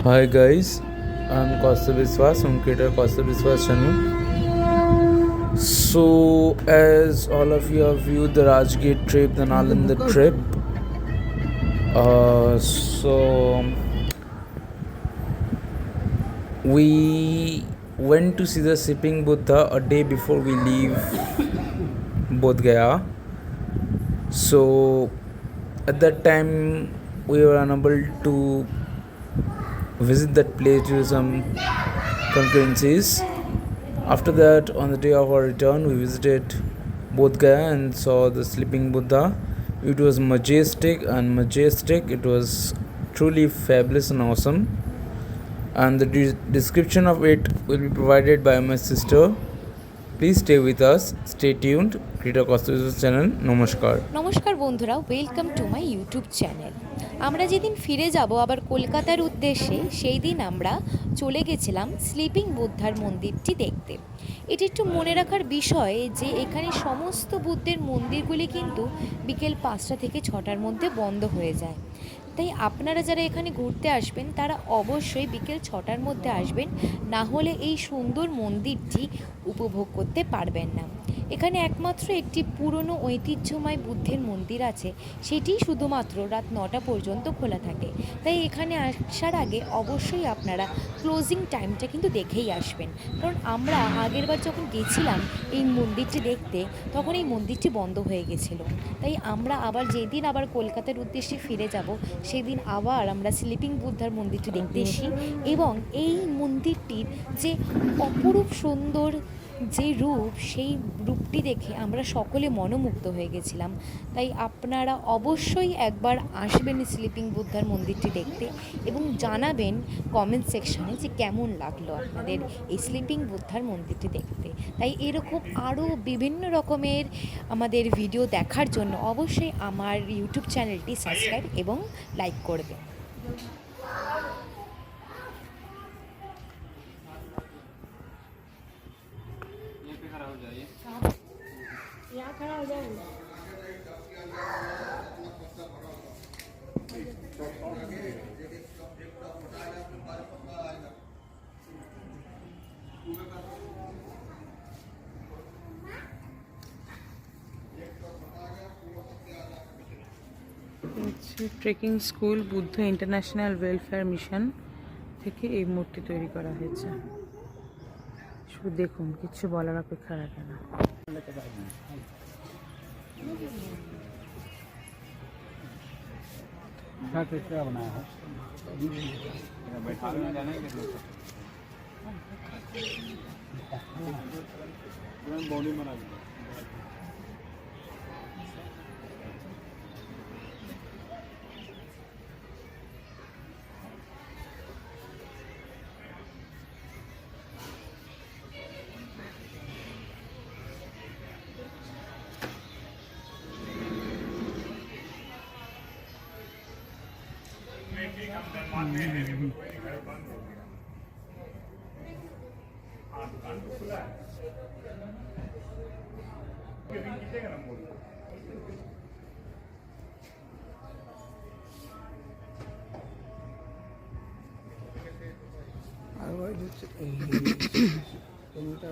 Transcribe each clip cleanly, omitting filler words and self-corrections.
Hi guys, I'm Kaustav Biswas from Creator Kaustav Biswas channel. So, as all of you have viewed the Rajgate trip, the Nalanda trip, so we went to see the Sleeping Buddha a day before we leave Bodh Gaya. So, at that time, we were unable to visit that place due to some concurrencies. After that, on the day of our return, we visited Bodh Gaya and saw the Sleeping Buddha. It was majestic. It was truly fabulous and awesome. And the description of it will be provided by my sister. Please stay with us. Stay tuned. Creator Kaustav channel. Namaskar. নমস্কার বন্ধুরা, welcome to my YouTube channel. আমরা যেদিন ফিরে যাব আবার কলকাতার উদ্দেশ্যে, সেই দিন আমরা চলে গেছিলাম স্লিপিং বুদ্ধার মন্দিরটি দেখতে। এটি একটু মনে রাখার বিষয় যে এখানে সমস্ত বুদ্ধের মন্দিরগুলি কিন্তু বিকেল 5টা থেকে 6টার মধ্যে বন্ধ হয়ে যায়। তাই আপনারা যারা এখানে ঘুরতে আসবেন তারা অবশ্যই বিকেল 6টার মধ্যে আসবেন, না হলে এই সুন্দর মন্দিরটি উপভোগ করতে পারবেন না। এখানে একমাত্র একটি পুরনো ঐতিহ্যময় বুদ্ধের মন্দির আছে, সেটি শুধুমাত্র রাত 9টা পর্যন্ত খোলা থাকে। তাই এখানে আসার আগে অবশ্যই আপনারা ক্লোজিং টাইমটা কিন্তু দেখেই আসবেন, কারণ আমরা আগেরবার যখন গেছিলাম এই মন্দিরটি দেখতে তখন এই মন্দিরটি বন্ধ হয়ে গেছিলো। তাই আমরা আবার যেদিন আবার কলকাতার উদ্দেশ্যে ফিরে যাব সেদিন আবার আমরা স্লিপিং বুদ্ধার মন্দিরটি দেখতে এসি, এবং এই মন্দিরটির যে অপরূপ সুন্দর যে রূপ, সেই রূপটি দেখে আমরা সকলে মনোমুগ্ধ হয়ে গেছিলাম। তাই আপনারা অবশ্যই একবার আসবেন স্লিপিং বুদ্ধার মন্দিরটি দেখতে এবং জানাবেন কমেন্ট সেকশানে যে কেমন লাগলো আপনাদের এই স্লিপিং বুদ্ধার মন্দিরটি দেখতে। তাই এরকম আরও বিভিন্ন রকমের আমাদের ভিডিও দেখার জন্য অবশ্যই আমার ইউটিউব চ্যানেলটি সাবস্ক্রাইব এবং লাইক করবেন। यहाँ खड़ा हो जाए। Trekking school Buddha international welfare mission থেকে এই মূর্তি তৈরি করা হয়েছে। শুধু দেখুন, কিছু বলার অপেক্ষা রাখে না।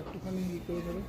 একটুখানি ই করে দেবে,